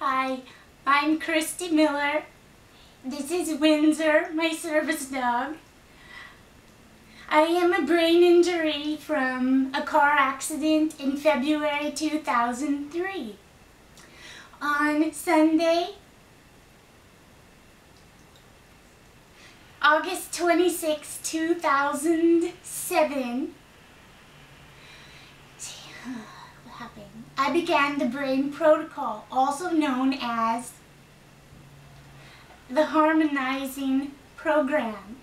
Hi, I'm Christy Miller. This is Windsor, my service dog. I am a brain injury from a car accident in February 2003. On Sunday, August 26, 2007, what happened? I began the brain protocol, also known as the harmonizing program.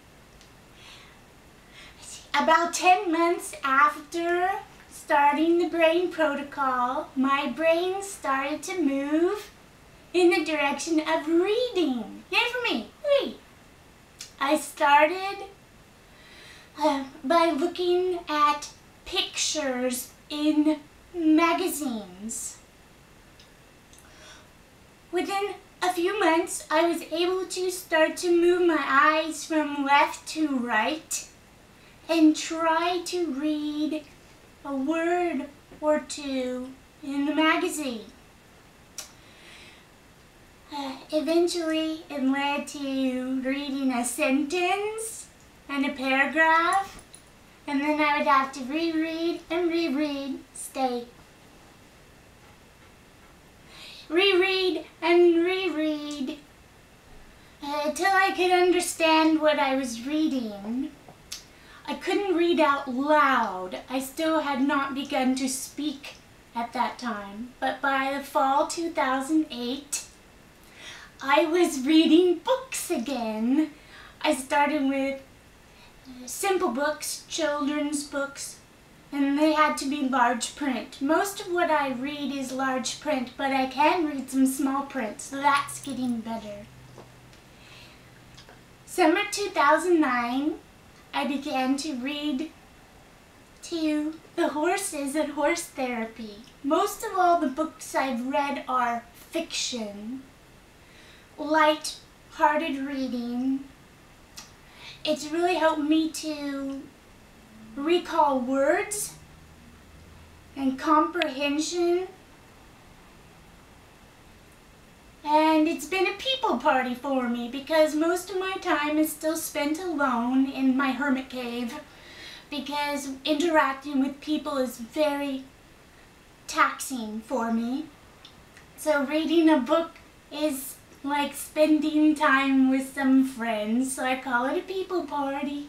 About 10 months after starting the brain protocol, my brain started to move in the direction of reading. Yay for me! Read! I started by looking at pictures in magazines. Within a few months, I was able to start to move my eyes from left to right and try to read a word or two in the magazine. Eventually, it led to reading a sentence and a paragraph, and then I would have to reread and reread, reread and reread until I could understand what I was reading. I couldn't read out loud. I still had not begun to speak at that time, but by the fall 2008, I was reading books again. I started with simple books, children's books, and they had to be large print. Most of what I read is large print, but I can read some small print, so that's getting better. Summer 2009, I began to read to the horses at horse therapy. Most of all the books I've read are fiction, light-hearted reading. It's really helped me to recall words and comprehension. And it's been a people party for me because most of my time is still spent alone in my hermit cave because interacting with people is very taxing for me. So reading a book is like spending time with some friends, so I call it a people party.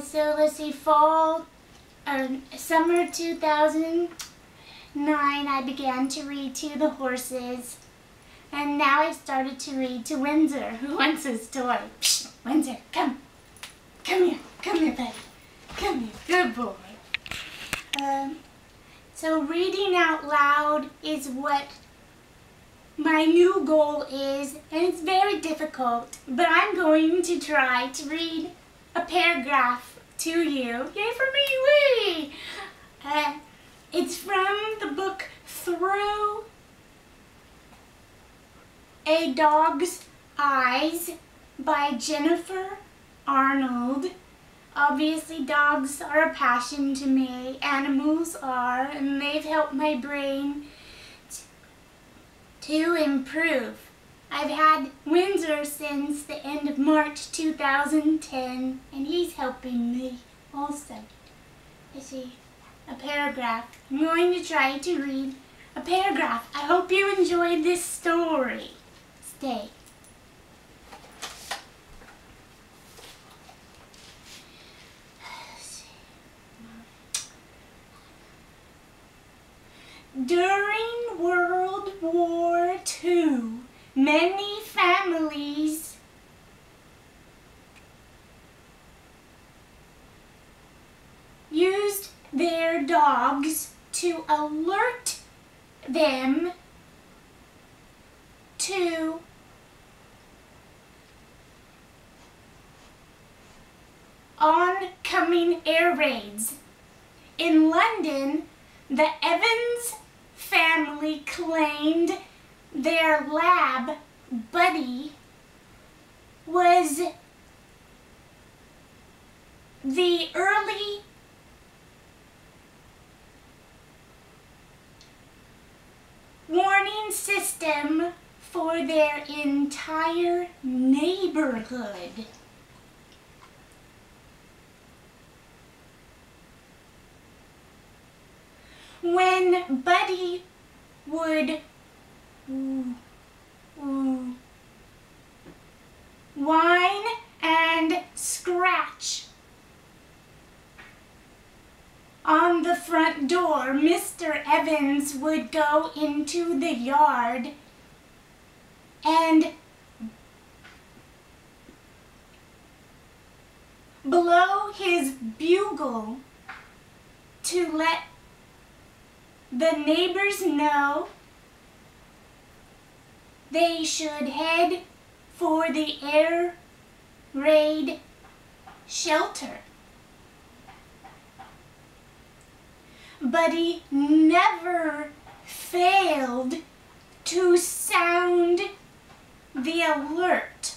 So let's see, summer 2009, I began to read to the horses, and now I've started to read to Windsor, who wants his toy. Psst, Windsor, come here, buddy, come here, good boy. So reading out loud is what my new goal is, and it's very difficult, but I'm going to try to read a paragraph to you. Yay for me, wee! It's from the book Through a Dog's Eyes by Jennifer Arnold. Obviously, dogs are a passion to me. Animals are, and they've helped my brain to improve. I've had Windsor since the end of March 2010, and he's helping me also. Let's see, a paragraph. I'm going to try to read a paragraph. I hope you enjoyed this story. Stay. During World War II, many families used their dogs to alert them to oncoming air raids. In London, the Evans family claimed their lab buddy was the early warning system for their entire neighborhood. When Buddy would whine and scratch on the front door, Mr. Evans would go into the yard and blow his bugle to let the neighbors know they should head for the air raid shelter. Buddy never failed to sound the alert.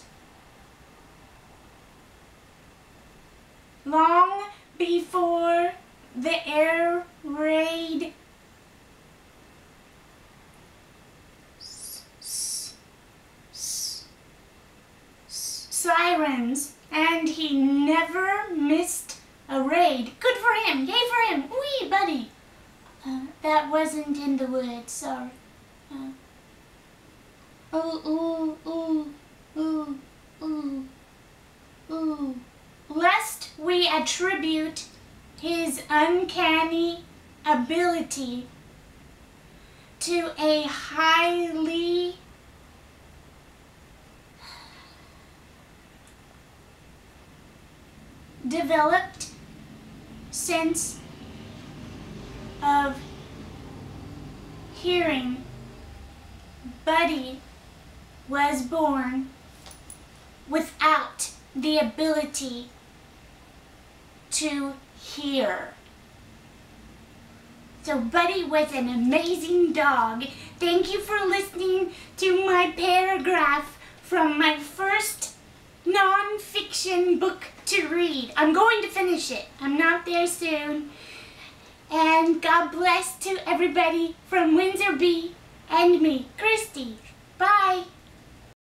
Long before the air raid sirens, and he never missed a raid. Good for him! Yay for him! Wee, Buddy! That wasn't in the woods, sorry. Lest we attribute his uncanny ability to a highly developed sense of hearing, Buddy was born without the ability to hear. So Buddy was an amazing dog. Thank you for listening to my paragraph from my first non-fiction book to read. I'm going to finish it. I'm not there soon. And God bless to everybody from Windsor Bee and me, Christy. Bye.